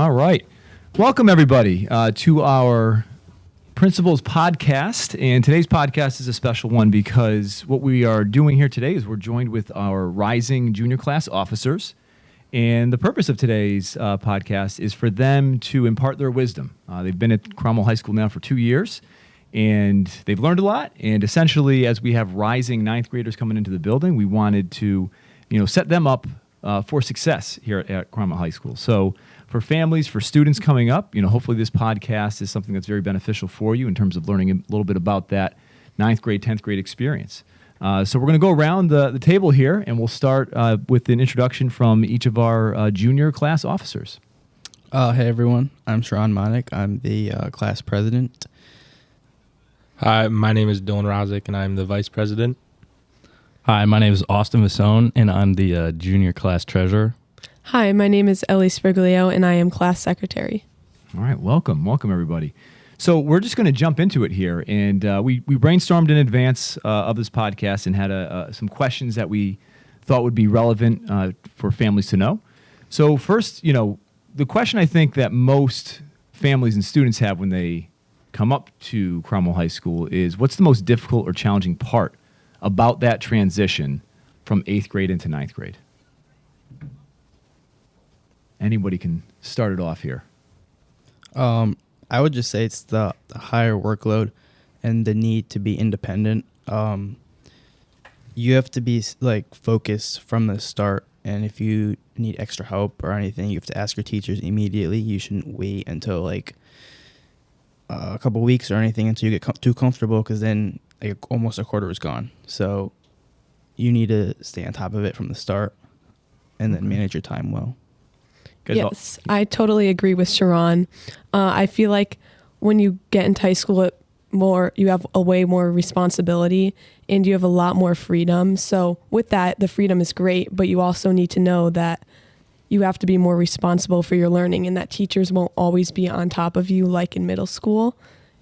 All right. Welcome, everybody, to our Principals podcast. And today's podcast is a special one because what we are doing here today is we're joined with our rising junior class officers. And the purpose of today's podcast is for them to impart their wisdom. They've been at Cromwell High School now for 2 years, and they've learned a lot. And essentially, as we have rising ninth graders coming into the building, we wanted to, set them up for success here at Cromwell High School. So for families, for students coming up, hopefully this podcast is something that's very beneficial for you in terms of learning a little bit about that ninth grade, 10th grade experience. So we're going to go around the table here, and we'll start with an introduction from each of our junior class officers. Hey, everyone. I'm Sharon Monick. I'm the class president. Hi, my name is Dylan Rozick, and I'm the vice president. Hi, my name is Austin Vasone, and I'm the junior class treasurer. Hi, my name is Ellie Spriglio, and I am class secretary. All right, welcome everybody. So we're just going to jump into it here, and we brainstormed in advance of this podcast and had some questions that we thought would be relevant for families to know. So first, the question I think that most families and students have when they come up to Cromwell High School is, what's the most difficult or challenging part about that transition from 8th grade into 9th grade? Anybody can start it off here. I would just say it's the higher workload and the need to be independent. You have to be focused from the start, and if you need extra help or anything, you have to ask your teachers immediately. You shouldn't wait until a couple weeks or anything until you get too comfortable, because then almost a quarter is gone. So you need to stay on top of it from the start and then manage your time well. Yes, I totally agree with Sharon. I feel like when you get into high school, you have a way more responsibility and you have a lot more freedom. So with that, the freedom is great, but you also need to know that you have to be more responsible for your learning, and that teachers won't always be on top of you like in middle school,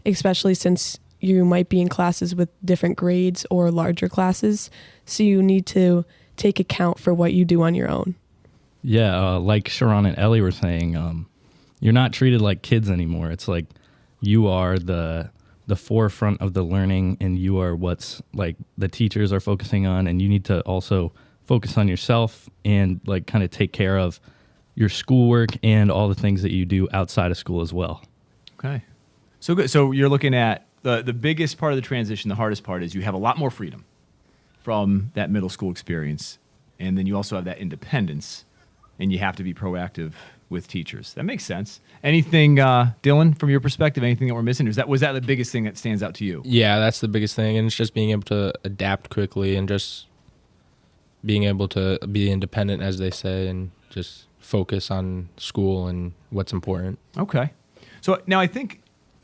especially since you might be in classes with different grades or larger classes. So you need to take account for what you do on your own. Yeah, like Sharon and Ellie were saying, you're not treated like kids anymore. It's like you are the forefront of the learning, and you are what's the teachers are focusing on, and you need to also focus on yourself and kind of take care of your schoolwork and all the things that you do outside of school as well. Okay. So good. So you're looking at the biggest part of the transition, the hardest part is you have a lot more freedom from that middle school experience, and then you also have that independence, and you have to be proactive with teachers. That makes sense. Anything, Dylan, from your perspective, anything that we're missing? Was that the biggest thing that stands out to you? Yeah, that's the biggest thing, and it's just being able to adapt quickly and just being able to be independent, as they say, and just focus on school and what's important. Okay. So now I think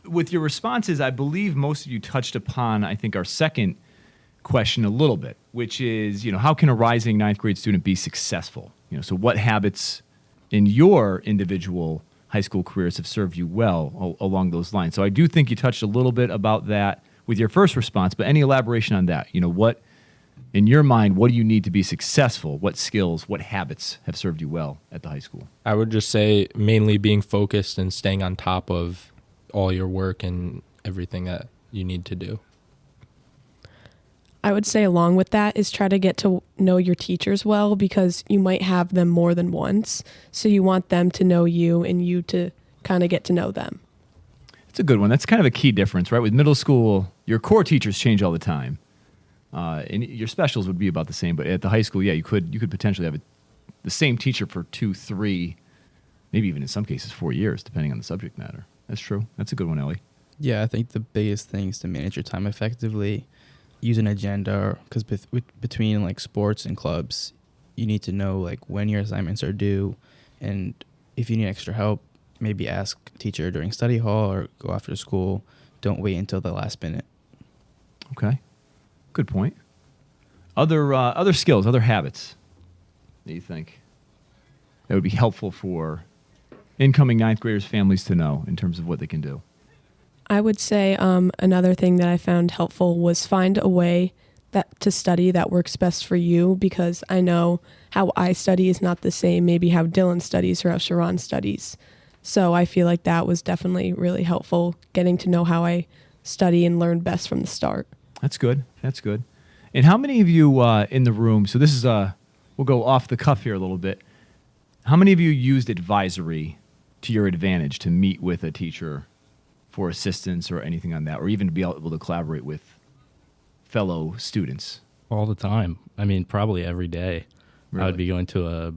with your responses, I believe most of you touched upon, I think, our second question a little bit, which is, how can a rising ninth grade student be successful? So what habits in your individual high school careers have served you well along those lines? So I do think you touched a little bit about that with your first response, but any elaboration on that? What, in your mind, what do you need to be successful? What skills, what habits have served you well at the high school? I would just say mainly being focused and staying on top of all your work and everything that you need to do. I would say along with that is try to get to know your teachers well, because you might have them more than once. So you want them to know you and you to kind of get to know them. It's a good one. That's kind of a key difference, right? With middle school, your core teachers change all the time. And your specials would be about the same. But at the high school, you could potentially have the same teacher for 2, 3, maybe even in some cases 4 years, depending on the subject matter. That's true. That's a good one, Ellie. Yeah, I think the biggest thing is to manage your time effectively. Use an agenda, because between sports and clubs, you need to know when your assignments are due, and if you need extra help, maybe ask a teacher during study hall or go after school. Don't wait until the last minute. Okay, good point. Other skills, other habits that you think that would be helpful for incoming ninth graders' families to know in terms of what they can do? I would say another thing that I found helpful was find a way to study that works best for you, because I know how I study is not the same maybe how Dylan studies or how Sharon studies. So I feel like that was definitely really helpful, getting to know how I study and learn best from the start. That's good. That's good. And how many of you in the room, so this is, we'll go off the cuff here a little bit. How many of you used advisory to your advantage to meet with a teacher for assistance or anything on that, or even to be able to collaborate with fellow students? All the time. I mean, probably every day. Really? I would be going to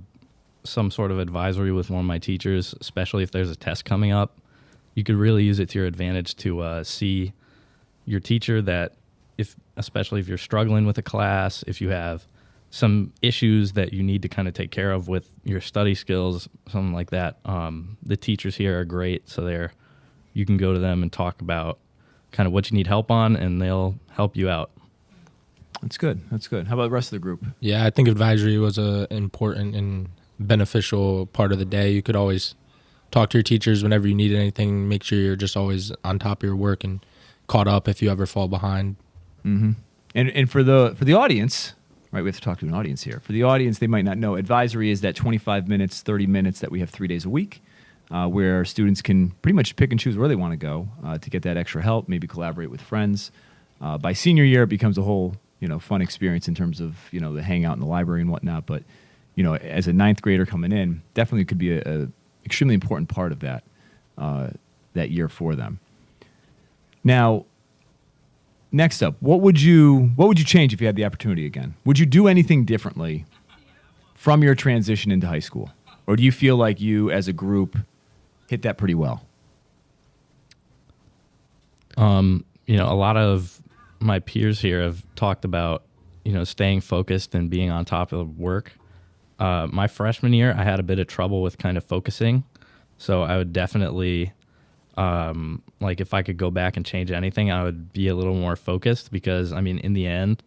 some sort of advisory with one of my teachers, especially if there's a test coming up. You could really use it to your advantage to see your teacher that, especially if you're struggling with a class, if you have some issues that you need to kind of take care of with your study skills, something like that. The teachers here are great, so you can go to them and talk about kind of what you need help on, and they'll help you out. That's good. That's good. How about the rest of the group? Yeah, I think advisory was a important and beneficial part of the day. You could always talk to your teachers whenever you need anything. Make sure you're just always on top of your work and caught up if you ever fall behind. Mm-hmm. And for the audience, right? We have to talk to an audience here. For the audience, they might not know. Advisory is that 25 minutes, 30 minutes that we have 3 days a week, where students can pretty much pick and choose where they want to go to get that extra help. Maybe collaborate with friends. By senior year, it becomes a whole fun experience in terms of the hangout in the library and whatnot. But as a ninth grader coming in, definitely could be a extremely important part of that year for them. Now, next up, what would you change if you had the opportunity again? Would you do anything differently from your transition into high school, or do you feel like you, as a group, hit that pretty well? A lot of my peers here have talked about staying focused and being on top of work. My freshman year, I had a bit of trouble with kind of focusing, so I would definitely, if I could go back and change anything, I would be a little more focused because, in the end,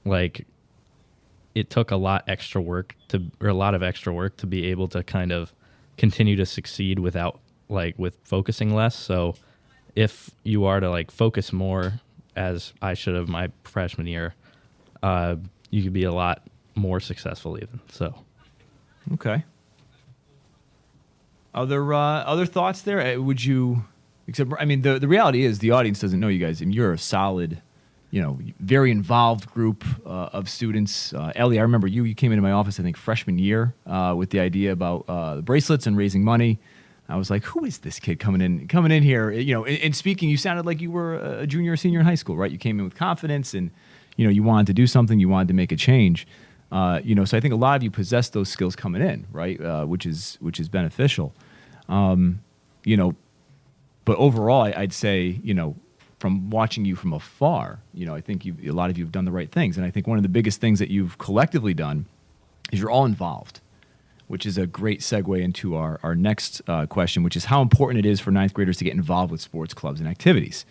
it took a lot of extra work to be able to kind of continue to succeed without, with focusing less. So if you are to, focus more, as I should have my freshman year, you could be a lot more successful even. So, okay. Other thoughts there? Would you? Except, the reality is the audience doesn't know you guys. You're a solid, very involved group of students. Ellie, I remember you came into my office, I think, freshman year with the idea about the bracelets and raising money. I was like, who is this kid coming in here? And speaking, you sounded like you were a junior or senior in high school, right? You came in with confidence and, you wanted to do something, you wanted to make a change. So I think a lot of you possess those skills coming in, right? Which is beneficial. But overall, I'd say, from watching you from afar, I think a lot of you have done the right things. And I think one of the biggest things that you've collectively done is you're all involved, which is a great segue into our next question, which is how important it is for ninth graders to get involved with sports clubs and activities.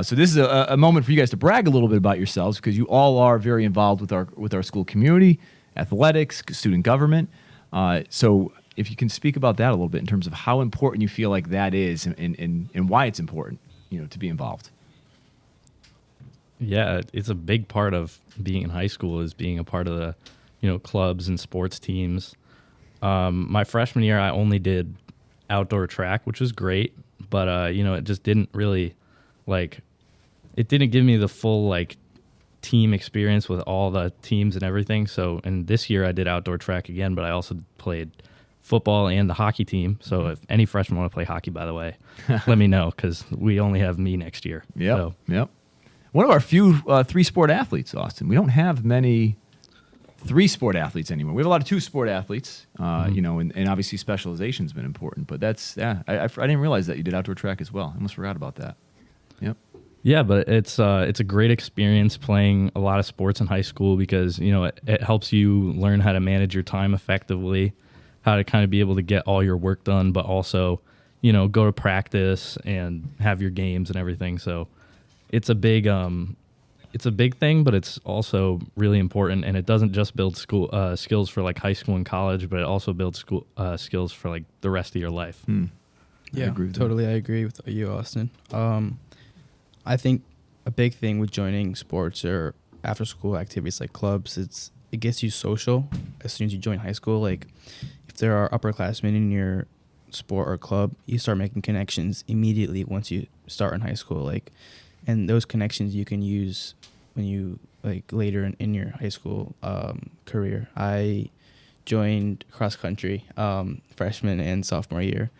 So this is a moment for you guys to brag a little bit about yourselves, because you all are very involved with our school community, athletics, student government. So if you can speak about that a little bit in terms of how important you feel like that is and why it's important, to be involved. Yeah, it's a big part of being in high school is being a part of the, clubs and sports teams. My freshman year, I only did outdoor track, which was great, but, it just didn't really, it didn't give me the full, team experience with all the teams and everything. So, and this year I did outdoor track again, but I also played football and the hockey team. So if any freshmen want to play hockey, by the way, let me know, because we only have me next year. Yep. One of our few three-sport athletes, Austin. We don't have many three-sport athletes anymore. We have a lot of two-sport athletes, and obviously specialization's been important. But I didn't realize that you did outdoor track as well. I almost forgot about that. Yep. Yeah, but it's a great experience playing a lot of sports in high school because, it helps you learn how to manage your time effectively, how to kind of be able to get all your work done, but also, go to practice and have your games and everything. So it's a big thing, but it's also really important. And it doesn't just build school skills for high school and college, but it also builds school skills for the rest of your life. Yeah, I agree with totally. I agree with you, Austin. I think a big thing with joining sports or after school activities like clubs, it gets you social as soon as you join high school. If there are upperclassmen in your sport or club, you start making connections immediately once you start in high school. Like, and those connections you can use when you like later in your high school career. I joined cross country freshman and sophomore year,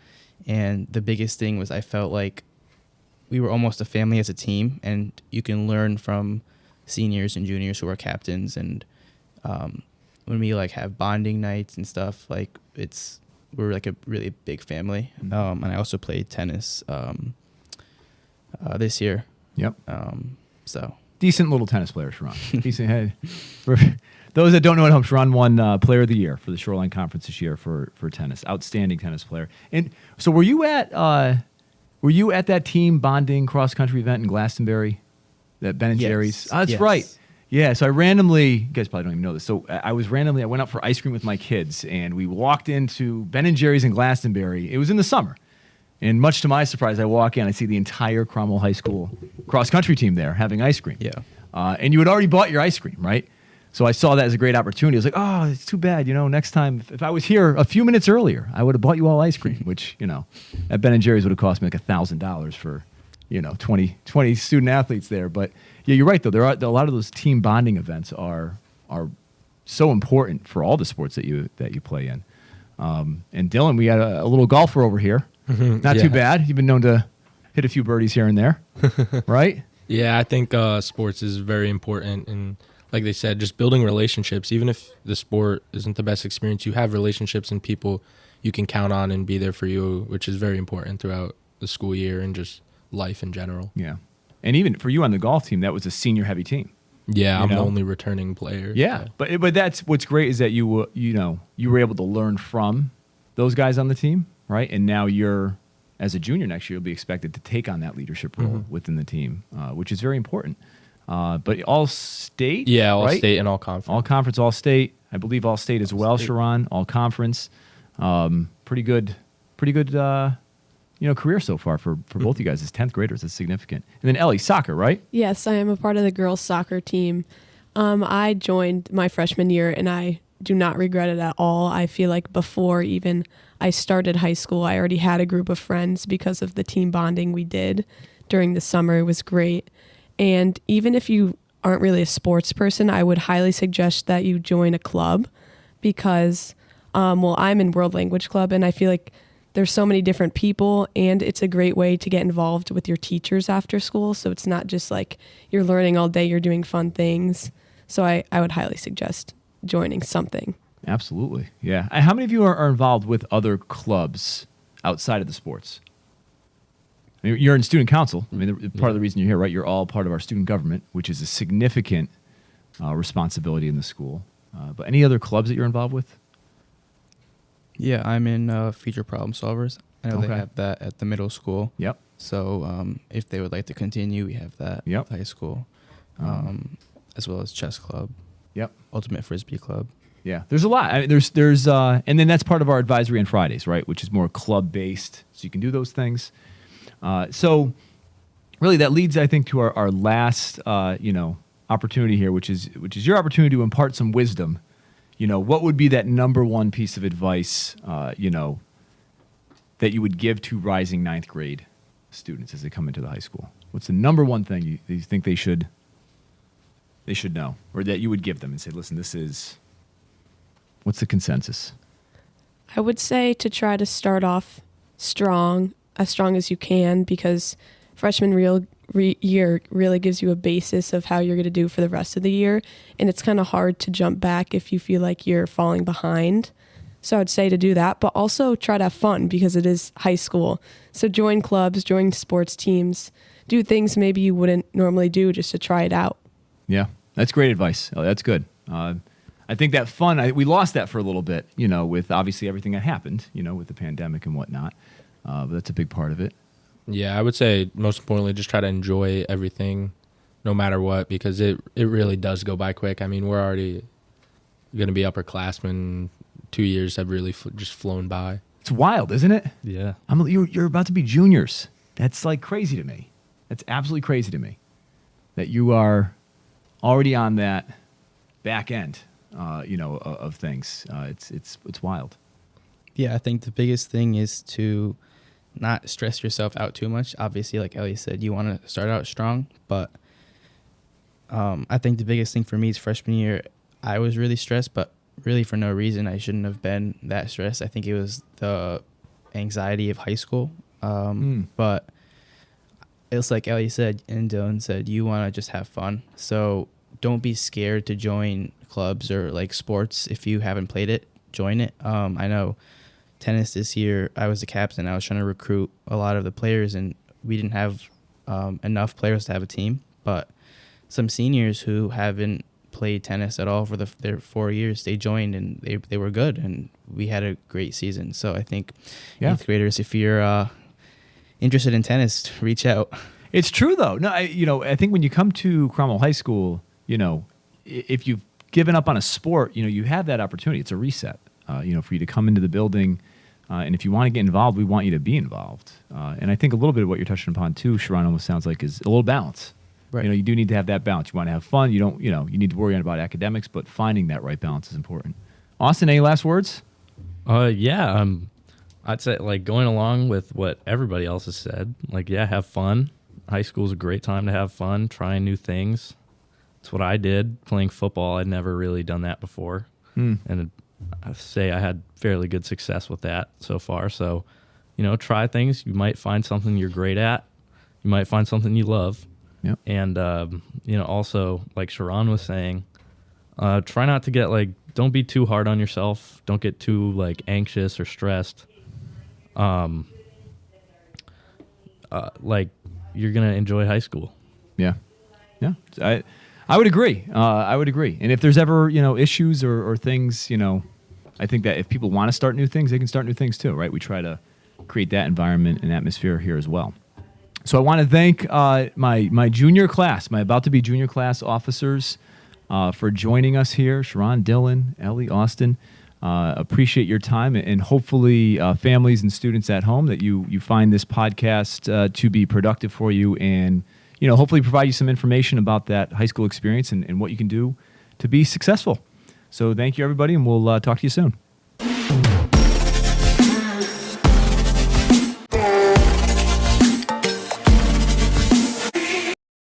and the biggest thing was I felt like we were almost a family as a team, and you can learn from seniors and juniors who are captains. And when we like have bonding nights and stuff, like we're like a really big family. And I also played tennis this year. Yep. So Decent little tennis player, Sharon. Decent head. For those that don't know at home, Sharon won Player of the Year for the Shoreline Conference this year for tennis. Outstanding tennis player. And so were you at that team bonding cross country event in Glastonbury? That Ben and Yes. Jerry's? Oh, that's Yes. right. Yeah, so you guys probably don't even know this. So I went out for ice cream with my kids, and we walked into Ben and Jerry's in Glastonbury. It was in the summer. And much to my surprise, I walk in, I see the entire Cromwell High School cross-country team there having ice cream. Yeah. And you had already bought your ice cream, right? So I saw that as a great opportunity. I was like, oh, it's too bad. Next time, if I was here a few minutes earlier, I would have bought you all ice cream, which, at Ben and Jerry's would have cost me like $1,000 for, 20 student athletes there. But yeah, you're right, though. There are a lot of those team bonding events are so important for all the sports that you play in. And Dylan, we got a little golfer over here. Not too bad. You've been known to hit a few birdies here and there, right? Yeah, I think sports is very important. And like they said, just building relationships. Even if the sport isn't the best experience, you have relationships and people you can count on and be there for you, which is very important throughout the school year and just life in general. Yeah. And even for you on the golf team, that was a senior heavy team. Yeah, I'm the only returning player. Yeah. But that's what's great is that you were able to learn from those guys on the team, right? And now you're, as a junior next year, you'll be expected to take on that leadership role within the team, which is very important. But all state? Yeah, all right? state and all conference. All conference, all state. I believe all state as well, state. Sharon. All conference. Pretty good career so far for both you guys as 10th graders. It's significant. And then Ellie, soccer, right? Yes, I am a part of the girls' soccer team. I joined my freshman year, and I do not regret it at all. I feel like before even I started high school, I already had a group of friends because of the team bonding we did during the summer. It was great. And even if you aren't really a sports person, I would highly suggest that you join a club because, I'm in World Language Club, and I feel like there's so many different people, and it's a great way to get involved with your teachers after school. So it's not just like you're learning all day, you're doing fun things. So I would highly suggest joining something. Absolutely. Yeah. And how many of you are involved with other clubs outside of the sports? I mean, you're in student council. I mean, part of the reason you're here, right? You're all part of our student government, which is a significant responsibility in the school. But any other clubs that you're involved with? Yeah, I'm in Future Problem Solvers. I know Okay. they have that at the middle school. Yep. So if they would like to continue, we have that Yep. at high school, as well as chess club, Yep. ultimate frisbee club. Yeah, there's a lot. I mean, there's and then that's part of our advisory on Fridays, right? Which is more club based, so you can do those things. So really, that leads, I think, to our last opportunity here, which is your opportunity to impart some wisdom. What would be that number one piece of advice, that you would give to rising ninth grade students as they come into the high school? What's the number one thing you think they should know, or that you would give them and say, listen, what's the consensus? I would say to try to start off strong, as strong as you can, because freshman year really gives you a basis of how you're going to do for the rest of the year. And it's kind of hard to jump back if you feel like you're falling behind. So I'd say to do that, but also try to have fun because it is high school. So join clubs, join sports teams, do things maybe you wouldn't normally do just to try it out. Yeah, that's great advice. Oh, that's good. I think that fun, we lost that for a little bit, with obviously everything that happened, with the pandemic and whatnot. But that's a big part of it. Yeah, I would say most importantly, just try to enjoy everything no matter what, because it really does go by quick. I mean, we're already going to be upperclassmen. 2 years have really just flown by. It's wild, isn't it? Yeah. You're about to be juniors. That's like crazy to me. That's absolutely crazy to me that you are already on that back end, of things. It's wild. Yeah, I think the biggest thing is to not stress yourself out too much. Obviously, like Ellie said, you want to start out strong, but I think the biggest thing for me is freshman year, I was really stressed, but really for no reason. I shouldn't have been that stressed. I think it was the anxiety of high school. But it's like Ellie said and Dylan said, you want to just have fun. So don't be scared to join clubs or like sports. If you haven't played it, join it. I know tennis this year, I was the captain. I was trying to recruit a lot of the players, and we didn't have enough players to have a team. But some seniors who haven't played tennis at all for their 4 years, they joined and they were good, and we had a great season. So I think 8th graders, if you're interested in tennis, reach out. It's true though. No, I think when you come to Cromwell High School, if you've given up on a sport, you have that opportunity. It's a reset, for you to come into the building. And if you want to get involved, we want you to be involved. And I think a little bit of what you're touching upon too, Sharon, almost sounds like is a little balance. Right. You do need to have that balance. You want to have fun. You don't, you need to worry about academics, but finding that right balance is important. Austin, any last words? Yeah. I'd say like going along with what everybody else has said, like, yeah, have fun. High school is a great time to have fun, trying new things. It's what I did playing football. I'd never really done that before. And I say I had fairly good success with that so far. So, try things. You might find something you're great at. You might find something you love. Yep. And, also, like Sharon was saying, try not to get, don't be too hard on yourself. Don't get too, anxious or stressed. You're going to enjoy high school. Yeah. Yeah. I would agree. And if there's ever, issues or things, I think that if people want to start new things, they can start new things too, right? We try to create that environment and atmosphere here as well. So I want to thank my junior class, my about-to-be junior class officers for joining us here. Sharon, Dylan, Ellie, Austin. Appreciate your time, and hopefully families and students at home that you find this podcast to be productive for you, and hopefully provide you some information about that high school experience and what you can do to be successful. So thank you, everybody, and we'll talk to you soon.